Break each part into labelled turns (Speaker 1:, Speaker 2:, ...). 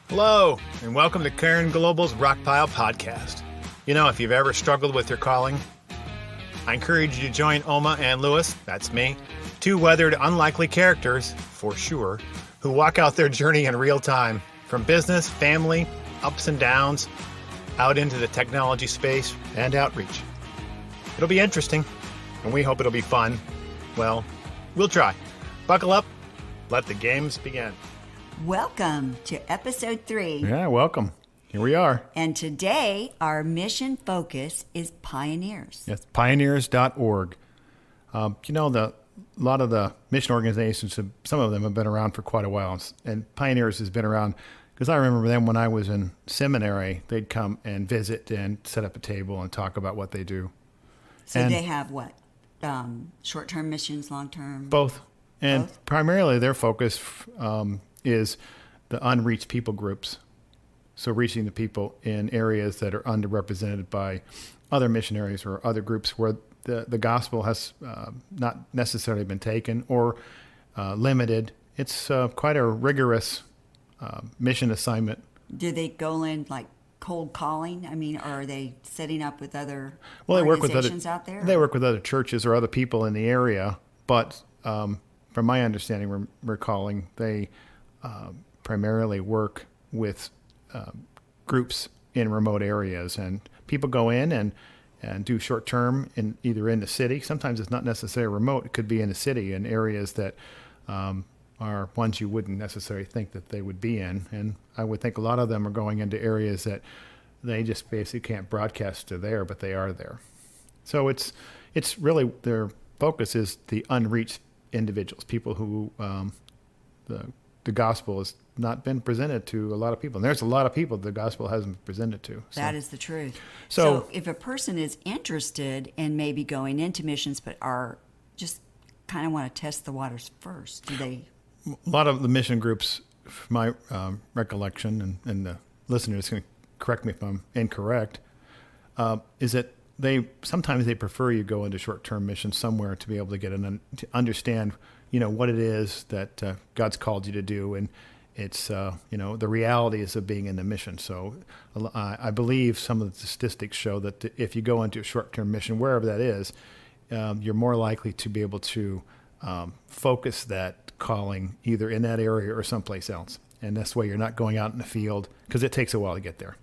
Speaker 1: Hello, and welcome to Cairn Global's Rockpile podcast. You know, if you've ever struggled with your calling, I encourage you to join Oma and Lewis, that's me, two weathered, unlikely characters, for sure, who walk out their journey in real time, from business, family, ups and downs, out into the technology space, and outreach. It'll be interesting, and we hope it'll be fun. Well, we'll try. Buckle up. Let the games begin.
Speaker 2: Welcome to episode 3.
Speaker 1: Yeah, welcome. Here we are.
Speaker 2: And today, our mission focus is pioneers.
Speaker 1: Yes, pioneers.org. A lot of the mission organizations, some of them have been around for quite a while. And Pioneers has been around because I remember them when I was in seminary. They'd come and visit and set up a table and talk about what they do.
Speaker 2: So they have what? Short-term missions, long-term?
Speaker 1: Both. And
Speaker 2: Both?
Speaker 1: Primarily their focus is the unreached people groups. So reaching the people in areas that are underrepresented by other missionaries or other groups where the gospel has not necessarily been taken or limited. It's quite a rigorous mission assignment.
Speaker 2: Do they go in like cold calling? I mean, or are they setting up with other
Speaker 1: They work with
Speaker 2: organizations out there?
Speaker 1: They work with other churches or other people in the area. But from my understanding, recalling, they primarily work with groups in remote areas, and people go in and do short term in either in the city. Sometimes it's not necessarily remote; it could be in the city in areas that are ones you wouldn't necessarily think that they would be in. And I would think a lot of them are going into areas that they just basically can't broadcast to there, but they are there. So it's really their focus is the unreached individuals, people who the gospel has not been presented to a lot of people. And there's a lot of people the gospel hasn't been presented to. So.
Speaker 2: That is the truth.
Speaker 1: So
Speaker 2: if a person is interested in maybe going into missions but are just kind of want to test the waters first, do they?
Speaker 1: A lot of the mission groups, from my recollection, and the listeners can correct me if I'm incorrect, is that sometimes they prefer you go into short-term missions somewhere to be able to get to understand, what it is that God's called you to do, and it's the realities of being in the mission. So I believe some of the statistics show that if you go into a short-term mission, wherever that is, you're more likely to be able to focus that calling either in that area or someplace else, and that's why you're not going out in the field because it takes a while to get there.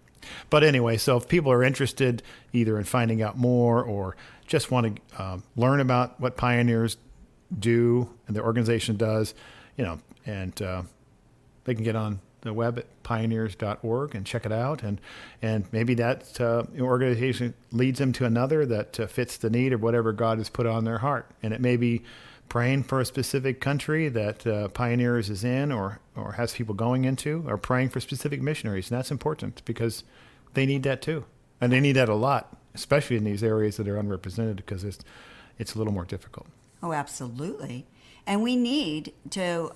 Speaker 1: But anyway, so if people are interested either in finding out more or just want to learn about what Pioneers do and the organization does, and they can get on the web at pioneers.org and check it out. And maybe that organization leads them to another that fits the need of whatever God has put on their heart. And it may be praying for a specific country that Pioneers is in or has people going into, or praying for specific missionaries. And that's important because they need that too. And they need that a lot, especially in these areas that are unrepresented, because it's a little more difficult.
Speaker 2: Oh, absolutely. And we need to,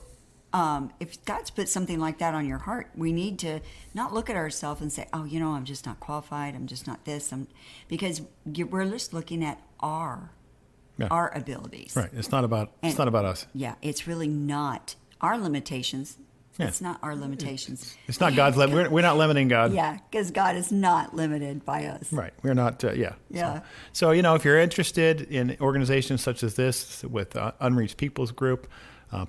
Speaker 2: if God's put something like that on your heart, we need to not look at ourselves and say, oh, I'm just not qualified. I'm just not this. Because we're just looking at our abilities.
Speaker 1: Right. It's not about us.
Speaker 2: Yeah. It's really not our limitations.
Speaker 1: Yeah.
Speaker 2: It's not our limitations.
Speaker 1: It's not God's limit. We're not limiting God.
Speaker 2: Yeah, because God is not limited by us.
Speaker 1: Right. We're not,
Speaker 2: Yeah.
Speaker 1: So, if you're interested in organizations such as this with Unreached Peoples Group,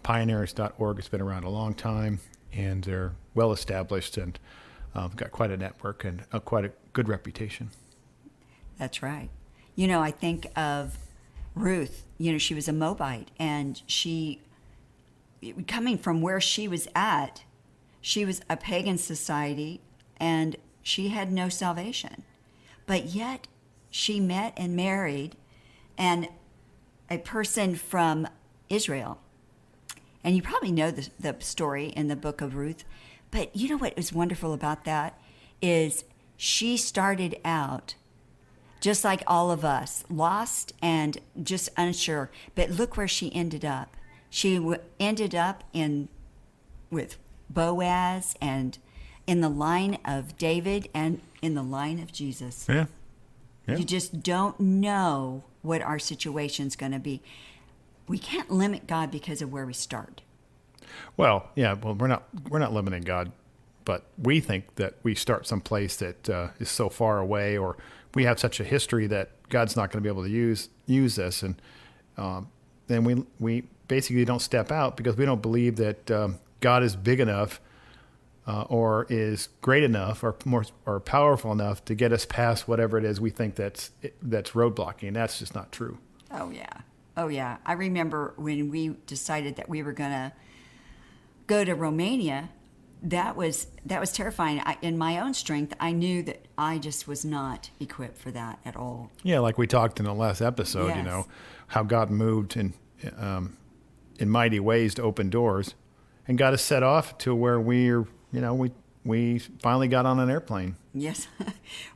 Speaker 1: pioneers.org has been around a long time, and they're well established and got quite a network and quite a good reputation.
Speaker 2: That's right. I think of Ruth. She was a Moabite, and coming from where she was at, she was a pagan society, and she had no salvation. But yet, she met and married a person from Israel. And you probably know the story in the book of Ruth. But you know what was wonderful about that is she started out just like all of us, lost and just unsure. But look where she ended up. She ended up with Boaz and in the line of David and in the line of Jesus.
Speaker 1: Yeah.
Speaker 2: You just don't know what our situation's going to be. We can't limit God because of where we start.
Speaker 1: Well, yeah. Well, we're not limiting God but we think that we start someplace that is so far away, or we have such a history that God's not going to be able to use this, and then we basically don't step out because we don't believe that God is big enough or is great enough or powerful enough to get us past whatever it is we think that's roadblocking. That's just not true.
Speaker 2: Oh yeah. Oh yeah. I remember when we decided that we were going to go to Romania, that was terrifying. In my own strength, I knew that I just was not equipped for that at all.
Speaker 1: Yeah, like we talked in the last episode,
Speaker 2: Yes.
Speaker 1: How God moved in mighty ways to open doors and got us set off to where we finally got on an airplane.
Speaker 2: Yes.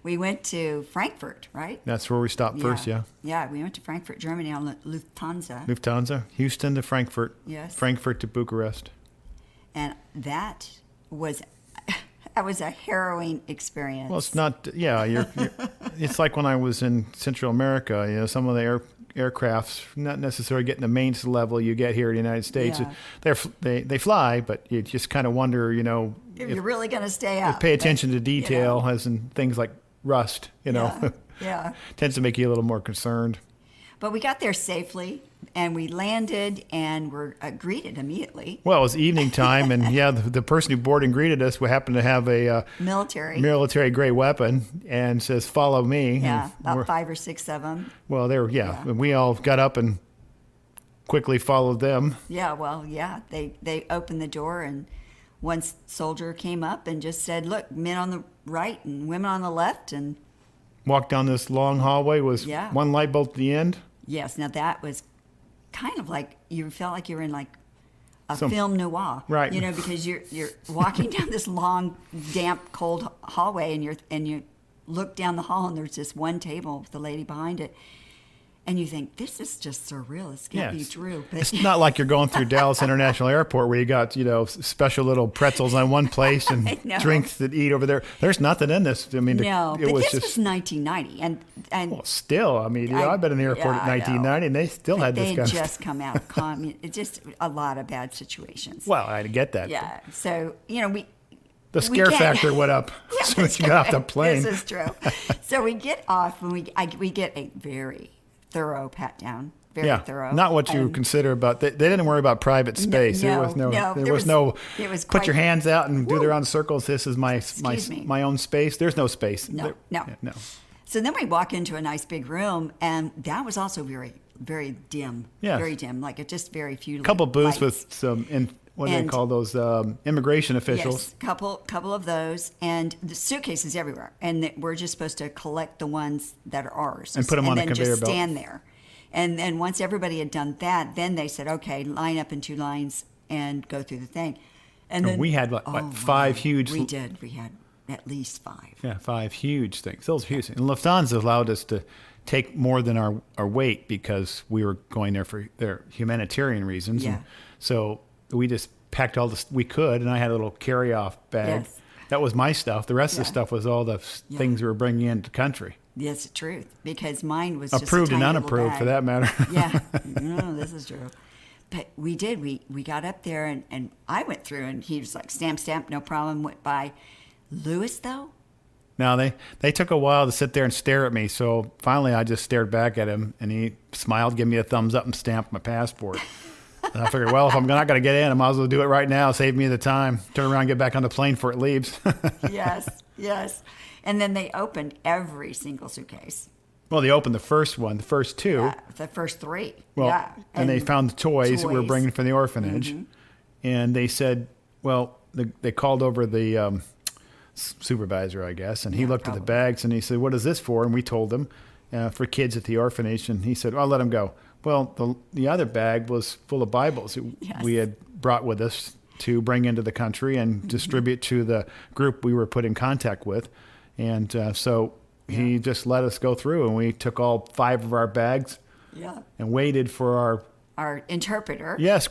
Speaker 2: We went to Frankfurt, right?
Speaker 1: That's where we stopped first, yeah.
Speaker 2: Yeah, we went to Frankfurt, Germany on Lufthansa.
Speaker 1: Lufthansa, Houston to Frankfurt.
Speaker 2: Yes.
Speaker 1: Frankfurt to Bucharest.
Speaker 2: And that was a harrowing experience.
Speaker 1: Well, it's not, yeah, it's like when I was in Central America, some of the aircrafts not necessarily getting the maintenance level you get here in the United States.
Speaker 2: Yeah.
Speaker 1: They fly, but you just kind of wonder,
Speaker 2: if you're really going to stay up.
Speaker 1: Pay attention to detail, as in things like rust,
Speaker 2: Yeah.
Speaker 1: tends to make you a little more concerned.
Speaker 2: But we got there safely, and we landed, and were greeted immediately.
Speaker 1: Well, it was evening time, and the person who boarded and greeted us happened to have a military grade weapon, and says, "Follow me."
Speaker 2: Yeah,
Speaker 1: And
Speaker 2: about 5 or 6 of them.
Speaker 1: Well, and we all got up and quickly followed them.
Speaker 2: Yeah, well, yeah, they opened the door, and one soldier came up and just said, "Look, men on the right and women on the left," and
Speaker 1: Walked down this long hallway with one light bulb at the end.
Speaker 2: yes, now that was kind of like you felt like you were in like a film noir,
Speaker 1: right?
Speaker 2: Because you're walking down this long, damp, cold hallway, and you look down the hall, and there's this one table with the lady behind it, and you think, this is just surreal. This can't be true. But
Speaker 1: it's not like you're going through Dallas International Airport where you got special little pretzels on one place and drinks to eat over there. There's nothing in this. I mean,
Speaker 2: no, but this was 1990, and
Speaker 1: well, still, I mean, I've been in the airport in 1990, and they still had this.
Speaker 2: They had just come out of it's just a lot of bad situations.
Speaker 1: Well, I get that.
Speaker 2: Yeah, so
Speaker 1: the scare factor went up as soon as you got off the plane.
Speaker 2: This is true. So we get off, and we get a very thorough pat down. Very thorough.
Speaker 1: Not what you consider about. They didn't worry about private space. There was no.
Speaker 2: It was
Speaker 1: put your hands out and do their own circles. This is my own space. There's no space.
Speaker 2: No. So then we walk into a nice big room, and that was also very, very dim.
Speaker 1: Yeah.
Speaker 2: Very dim. Like just very few.
Speaker 1: A couple booths
Speaker 2: lights.
Speaker 1: with some. What do they call those? Immigration officials.
Speaker 2: Yes, couple of those, and the suitcases everywhere. And we're just supposed to collect the ones that are ours
Speaker 1: and put them on a conveyor belt.
Speaker 2: And then just stand there. And then once everybody had done that, then they said, "Okay, line up in 2 lines and go through the thing." And then
Speaker 1: we had 5 huge.
Speaker 2: We did. We had at least 5.
Speaker 1: Yeah, 5 huge things. Those huge things. And Lufthansa allowed us to take more than our weight because we were going there for their humanitarian reasons.
Speaker 2: Yeah.
Speaker 1: And so we just packed all the we could, and I had a little carry-off bag.
Speaker 2: Yes.
Speaker 1: That was my stuff. The rest of the stuff was all the things we were bringing into the country.
Speaker 2: That's the truth, because mine was
Speaker 1: approved
Speaker 2: just a tiny
Speaker 1: and unapproved
Speaker 2: bag.
Speaker 1: for that matter.
Speaker 2: Yeah, no, this is true. But we did. We got up there, and I went through, and he was like, stamp, no problem. Went by. Lewis, though?
Speaker 1: Now, they took a while to sit there and stare at me, so finally I just stared back at him, and he smiled, gave me a thumbs up, and stamped my passport. And I figured, well, if I'm not going to get in, I might as well do it right now, save me the time, turn around and get back on the plane before it leaves.
Speaker 2: Yes. And then they opened every single suitcase.
Speaker 1: Well, they opened the first 2.
Speaker 2: Yeah, the first 3.
Speaker 1: Well,
Speaker 2: yeah.
Speaker 1: and they found the toys that we were bringing from the orphanage. Mm-hmm. And they said, well, they called over the supervisor, I guess, and he looked at the bags and he said, what is this for? And we told him, for kids at the orphanage. And he said, I'll let them go. Well, the other bag was full of Bibles that we had brought with us to bring into the country and distribute to the group we were put in contact with. And so he just let us go through, and we took all 5 of our bags and waited for
Speaker 2: our interpreter.
Speaker 1: Yes,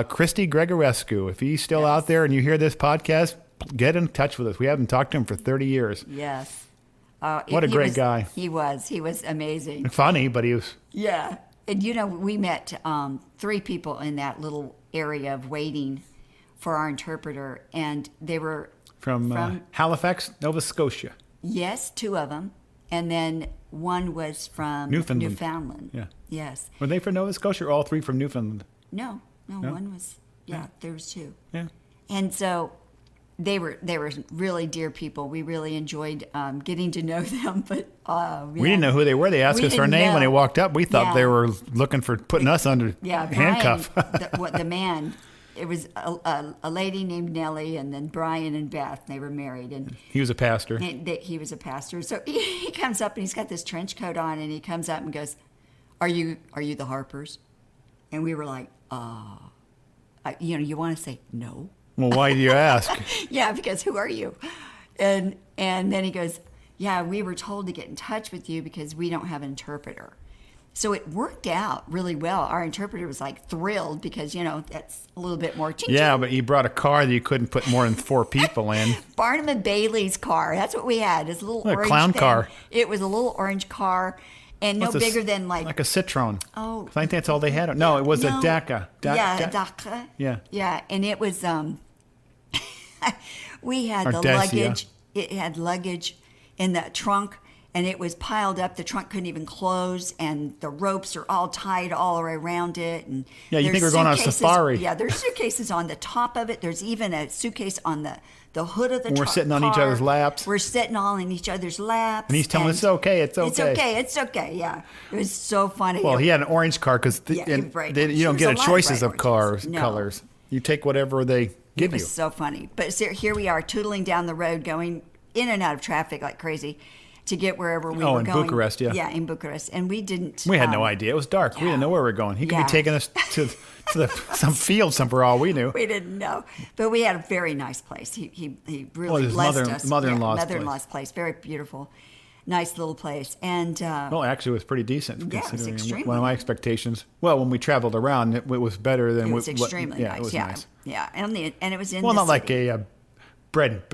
Speaker 1: Christy Gregorescu. If he's still out there and you hear this podcast, get in touch with us. We haven't talked to him for 30 years.
Speaker 2: Yes.
Speaker 1: What a great guy.
Speaker 2: He was amazing.
Speaker 1: Funny, but he was.
Speaker 2: Yeah. And, we met 3 people in that little area of waiting for our interpreter, and they were
Speaker 1: From Halifax, Nova Scotia.
Speaker 2: yes, 2 of them, and then one was from
Speaker 1: Newfoundland. Yeah.
Speaker 2: Yes.
Speaker 1: Were they from Nova Scotia or all 3 from Newfoundland?
Speaker 2: No, one was. Yeah, there was 2.
Speaker 1: Yeah.
Speaker 2: And so they were really dear people. We really enjoyed getting to know them. But
Speaker 1: we didn't know who they were. They asked us our name when they walked up. We thought they were looking for putting us under handcuff.
Speaker 2: Brian, the man. It was a lady named Nellie, and then Brian and Beth. They were married, and
Speaker 1: he was a pastor.
Speaker 2: He was a pastor. So he comes up and he's got this trench coat on, and he comes up and goes, "Are you the Harpers?" And we were like, you want to say no.
Speaker 1: Well, why do you ask?
Speaker 2: Yeah, because who are you? And then he goes, yeah, we were told to get in touch with you because we don't have an interpreter. So it worked out really well. Our interpreter was like thrilled because, that's a little bit more ching-ching.
Speaker 1: Yeah, but you brought a car that you couldn't put more than 4 people in.
Speaker 2: Barnum and Bailey's car. That's what we had. This little orange
Speaker 1: clown
Speaker 2: thing.
Speaker 1: car.
Speaker 2: It was a little orange car and no bigger than like
Speaker 1: a Citroen.
Speaker 2: Oh.
Speaker 1: I think that's all they had. No, it was a Daca.
Speaker 2: Yeah, a Daca.
Speaker 1: Yeah.
Speaker 2: Yeah, and it was we had
Speaker 1: Or
Speaker 2: the
Speaker 1: Dacia.
Speaker 2: luggage. It had luggage in the trunk, and it was piled up. The trunk couldn't even close, and the ropes are all tied all around it. And
Speaker 1: yeah, you think
Speaker 2: there's
Speaker 1: we're going on a
Speaker 2: suitcases-
Speaker 1: safari.
Speaker 2: Yeah, there's suitcases on the top of it. There's even a suitcase on the hood of the
Speaker 1: We're
Speaker 2: truck
Speaker 1: sitting on each
Speaker 2: car.
Speaker 1: other's laps.
Speaker 2: We're sitting all in each other's laps.
Speaker 1: And he's telling us, it's okay, it's okay.
Speaker 2: It's okay, it's okay, yeah. It was so funny.
Speaker 1: Well, he had an orange car because
Speaker 2: Yeah, bright orange.
Speaker 1: you don't
Speaker 2: There
Speaker 1: get
Speaker 2: was
Speaker 1: a
Speaker 2: a lot of
Speaker 1: choices
Speaker 2: bright
Speaker 1: of cars
Speaker 2: oranges. No.
Speaker 1: colors. You take whatever they give
Speaker 2: It was
Speaker 1: you.
Speaker 2: so funny. But here we are, tootling down the road, going in and out of traffic like crazy to get wherever we were
Speaker 1: in
Speaker 2: going.
Speaker 1: Bucharest, yeah.
Speaker 2: Yeah, in Bucharest. And we didn't...
Speaker 1: We had no idea. It was dark. We didn't know where we were going. He could
Speaker 2: Yeah.
Speaker 1: be taking us to some field for all we knew.
Speaker 2: We didn't know. But we had a very nice place. He really
Speaker 1: his
Speaker 2: blessed us.
Speaker 1: mother-in-law's place.
Speaker 2: Mother-in-law's place. Very beautiful. Nice little place. And
Speaker 1: Well, actually, it was pretty decent
Speaker 2: Yeah, it was
Speaker 1: considering
Speaker 2: extremely
Speaker 1: one of my expectations. Well, when we traveled around, it was better than
Speaker 2: it was
Speaker 1: what-
Speaker 2: extremely nice.
Speaker 1: It was nice.
Speaker 2: Yeah. And it was in
Speaker 1: Well,
Speaker 2: the
Speaker 1: not like
Speaker 2: city.
Speaker 1: a bed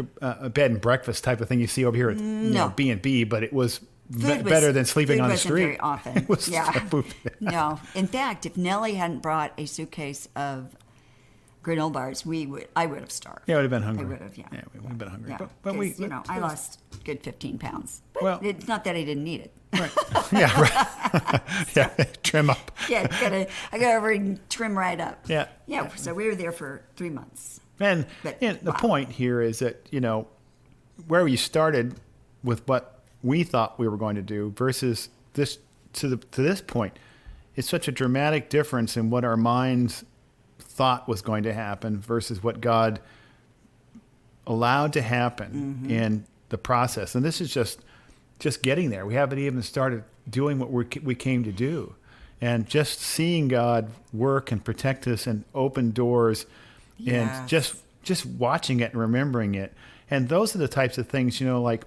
Speaker 1: and breakfast type of thing you see over here at B&B, but it was better than sleeping on the
Speaker 2: wasn't
Speaker 1: street.
Speaker 2: Very often.
Speaker 1: It was
Speaker 2: yeah.
Speaker 1: food.
Speaker 2: No. In fact, if Nellie hadn't brought a suitcase of granola bars, I would have starved.
Speaker 1: Yeah, I would have been hungry.
Speaker 2: I would have, yeah.
Speaker 1: Yeah, we would have been hungry.
Speaker 2: Yeah,
Speaker 1: But we,
Speaker 2: 'cause, I lost a good 15 pounds. But
Speaker 1: Well-
Speaker 2: it's not that I didn't need it.
Speaker 1: Right. Yeah, right. Yeah, trim up.
Speaker 2: Yeah, I got over and trim right up.
Speaker 1: Yeah.
Speaker 2: Yeah, so we were there for 3 months.
Speaker 1: And
Speaker 2: But,
Speaker 1: the
Speaker 2: wow.
Speaker 1: point here is that, where you started with what we thought we were going to do versus this to this point, it's such a dramatic difference in what our minds thought was going to happen versus what God allowed to happen in the process. And this is just getting there. We haven't even started doing what we came to do. And just seeing God work and protect us and open doors and
Speaker 2: Yes.
Speaker 1: just watching it and remembering it. And those are the types of things, like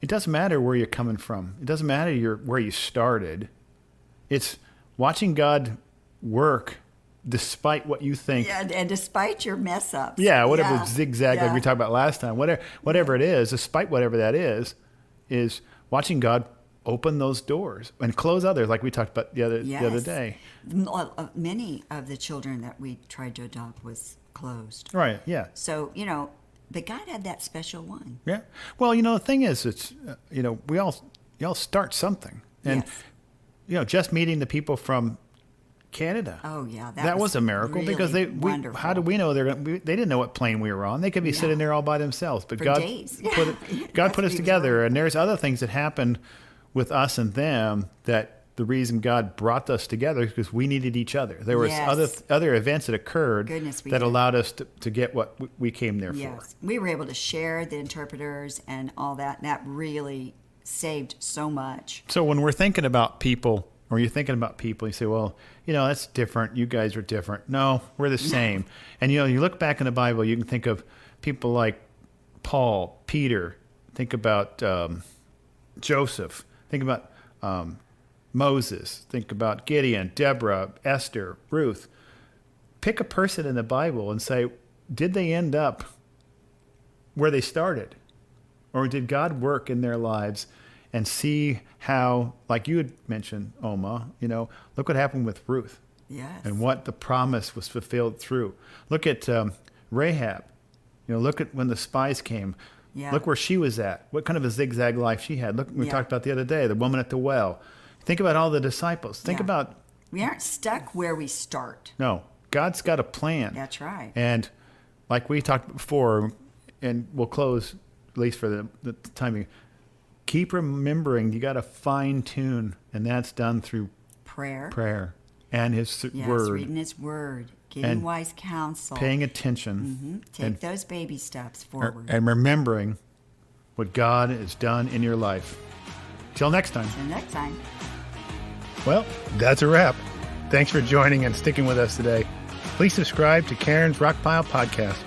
Speaker 1: it doesn't matter where you're coming from. It doesn't matter where you started. It's watching God work despite what you think.
Speaker 2: Yeah, and despite your mess ups.
Speaker 1: Yeah, whatever zigzag like
Speaker 2: Yeah.
Speaker 1: we talked about last time, whatever it is, despite whatever that is watching God open those doors and close others, like we talked about the other
Speaker 2: Yes.
Speaker 1: day.
Speaker 2: Many of the children that we tried to adopt was closed.
Speaker 1: Right? Yeah.
Speaker 2: So, but God had that special one.
Speaker 1: Yeah. Well, the thing is, it's we all start something, and
Speaker 2: Yes.
Speaker 1: just meeting the people from Canada.
Speaker 2: Oh, yeah.
Speaker 1: That was a miracle
Speaker 2: really
Speaker 1: because
Speaker 2: wonderful.
Speaker 1: how do we know they didn't know what plane we were on? They could be sitting there all by themselves, but
Speaker 2: For
Speaker 1: God
Speaker 2: days.
Speaker 1: God
Speaker 2: That's
Speaker 1: put us
Speaker 2: the
Speaker 1: together,
Speaker 2: example.
Speaker 1: and there's other things that happened with us and them that the reason God brought us together is because we needed each other. There was
Speaker 2: Yes.
Speaker 1: other events that occurred
Speaker 2: Goodness, we
Speaker 1: that
Speaker 2: did.
Speaker 1: allowed us to get what we came there for.
Speaker 2: Yes. We were able to share the interpreters and all that. And that really saved so much.
Speaker 1: So when we're thinking about people, or you're thinking about people, you say, well, that's different. You guys are different. No, we're the same. And, you look back in the Bible, you can think of people like Paul, Peter, think about Joseph, think about Moses, think about Gideon, Deborah, Esther, Ruth. Pick a person in the Bible and say, did they end up where they started? Or did God work in their lives and see how, like you had mentioned, Oma, look what happened with Ruth
Speaker 2: Yes.
Speaker 1: and what the promise was fulfilled through. Look at Rahab. Look at when the spies came.
Speaker 2: Yeah.
Speaker 1: Look where she was at. What kind of a zigzag life she had. Look, we talked about the other day, the woman at the well. Think about all the disciples. Think about...
Speaker 2: We aren't stuck where we start.
Speaker 1: No. God's got a plan.
Speaker 2: That's right.
Speaker 1: And like we talked before, and we'll close, at least for the timing, keep remembering you got to fine tune, and that's done through prayer and His Word.
Speaker 2: Reading His Word, getting wise counsel,
Speaker 1: paying attention.
Speaker 2: Take those baby steps forward.
Speaker 1: And remembering what God has done in your life. Till next time.
Speaker 2: Till next time.
Speaker 1: Well, that's a wrap. Thanks for joining and sticking with us today. Please subscribe to Cairn's Rockpile podcast.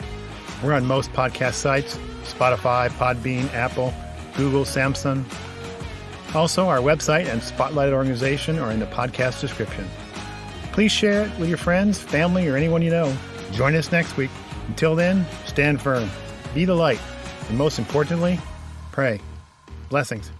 Speaker 1: We're on most podcast sites, Spotify, Podbean, Apple, Google, Samsung. Also, our website and spotlighted organization are in the podcast description. Please share it with your friends, family, or anyone you know. Join us next week. Until then, stand firm, be the light, and most importantly, pray. Blessings.